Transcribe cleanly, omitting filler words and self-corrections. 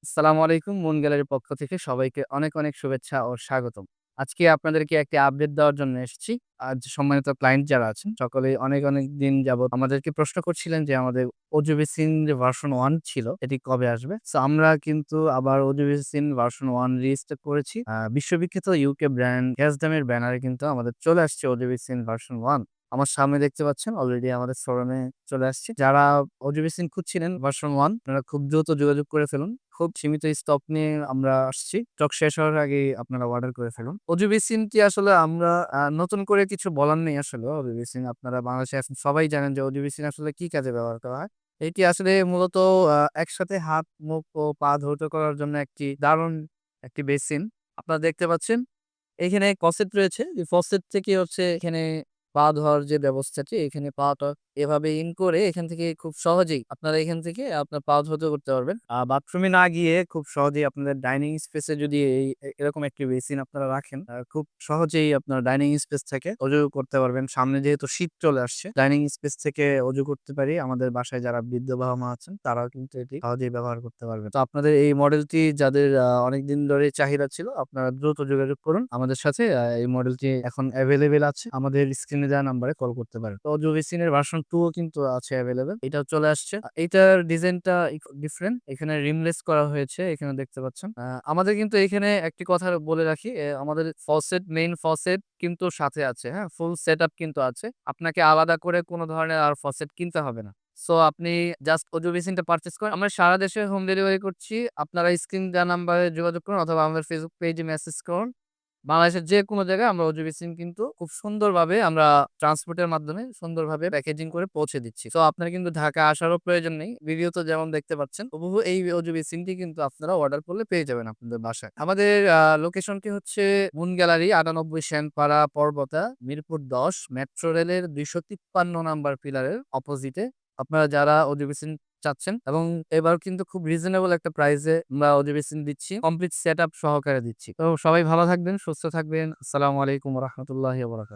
আসসালামু আলাইকুম। মুন গ্যালারির পক্ষ থেকে সবাইকে অনেক শুভেচ্ছা ও স্বাগতম। আজকে আপনাদেরকে একটি আপডেট দেওয়ার জন্য এসেছি। আজ সম্মানিত ক্লায়েন্ট যারা আছেন সকলেই অনেক দিন যাবৎ আমাদেরকে প্রশ্ন করছিলেন যে আমাদের ওজোবিসিন যে ভার্সন 1 ছিল এটি কবে আসবে? সো আমরা কিন্তু আবার ওজোবিসিন ভার্সন 1 রিস্টার্ট করেছি। বিশ্ববিখ্যাত ইউকে ব্র্যান্ড গ্যাসডামের ব্যানারে কিন্তু আমাদের চলে আসছে ওজোবিসিন ভার্সন 1। আমার সামনে দেখতে পাচ্ছেন অলরেডি আমাদের শোরুমে চলে আসছে। যারা ওজোবিসিন খুঁজছিলেন ভার্সন 1 আপনারা খুব দ্রুত যোগাযোগ করে ফেলুন। খুব সীমিত স্টক নিয়ে আমরা আসছি। স্টক শেষ হওয়ার আগেই আপনারা অর্ডার করে ফেলুন। অজু বেসিনটি আসলে আমরা নতুন করে কিছু বলার নেই আসলে অজু বেসিন আপনারা বাংলাদেশে এখন সবাই জানেন যে অজু বেসিন আসলে কি কাজে ব্যবহার করা হয়। এটি আসলে মূলত একসাথে হাত, মুখ ও পা ধৌত করার জন্য একটি বেসিন। আপনারা দেখতে পাচ্ছেন এখানে ফসেট রয়েছে। এই ফসেট থেকে হচ্ছে এখানে পা ধোয়ার যে ব্যবস্থাটি, এখানে পাটা এভাবে ইন করে এখান থেকে খুব সহজেই আপনারা এখান থেকে আপনার পা ধৌত করতে পারবেন। বাথরুমে না গিয়ে খুব সহজেই আপনাদের ডাইনিং স্পেসে যদি এরকম একটি বেসিন আপনারা রাখেন, খুব সহজেই আপনার ডাইনিং স্পেস থেকে অজু করতে পারবেন। সামনে যেহেতু শীত চলে আসছে, ডাইনিং স্পেস থেকে অজু করতে পারি। আমাদের বাসায় যারা বৃদ্ধ বাবা-মা আছেন, তারাও কিন্তু এটি সহজেই ব্যবহার করতে পারবেন। তো আপনাদের এই মডেলটি যাদের অনেকদিন ধরে চাহিদা ছিল, আপনারা দ্রুত যোগাযোগ করুন আমাদের সাথে। এই মডেলটি এখন এভেইলেবল আছে। আমাদের স্ক্রিনে দেওয়া নাম্বারে কল করতে পারেন। তো অজু বেসিনের ভার্সন 2 ও কিন্তু আছে এভেইলেবল। এটাও চলে আসছে। এইটার ডিজাইনটা ডিফারেন্ট। এখানে রিমলেস করা হয়েছে। এখানে দেখতে পাচ্ছেন। আমাদের কিন্তু এখানে একটি কথা বলে রাখি, আমাদের মেইন ফসেট কিন্তু সাথে আছে, হ্যাঁ? ফুল সেটআপ কিন্তু আছে। আপনাকে আলাদা করে কোন ধরনের আর ফসেট কিনতে হবে না। সো আপনি জাস্ট অজু বেসিনটা পারচেজ করেন। আমরা সারা দেশে হোম ডেলিভারি করছি। আপনারা স্ক্রিন দেওয়া নাম্বারে যোগাযোগ করুন অথবা আমাদের ফেসবুক পেজে মেসেজ করুন। বাংলাদেশের যেকোনো জায়গায় আমরা অজু বেসিন কিন্তু খুব সুন্দরভাবে আমরা ট্রান্সপোর্টের মাধ্যমে সুন্দরভাবে প্যাকেজিং করে পৌঁছে দিচ্ছি। সো আপনার কিন্তু ঢাকা আসারও প্রয়োজন নেই। ভিডিওতে যেমন দেখতে পাচ্ছেন, হুবহু এই অজু বেসিনটি কিন্তু আপনারা অর্ডার করলে পেয়ে যাবেন আপনাদের বাসায়। আমাদের লোকেশনটি হচ্ছে moon gallery ৯৮ Senpara পর্বতা, Mirpur ১০, metro রেলের ২৫৩ নাম্বার পিলারের অপোজিটে। আপনারা যারা অজু বেসিন চাচ্ছেন এবং এবার কিন্তু খুব রিজনেবল একটা প্রাইসে আমরা অজু বেসিন দিচ্ছি। কমপ্লিট সেটআপ সহকারে দিচ্ছি। তো সবাই ভালো থাকবেন, সুস্থ থাকবেন। আসসালামু আলাইকুম ওয়া রাহমাতুল্লাহি ওয়া বারাকাতুহু।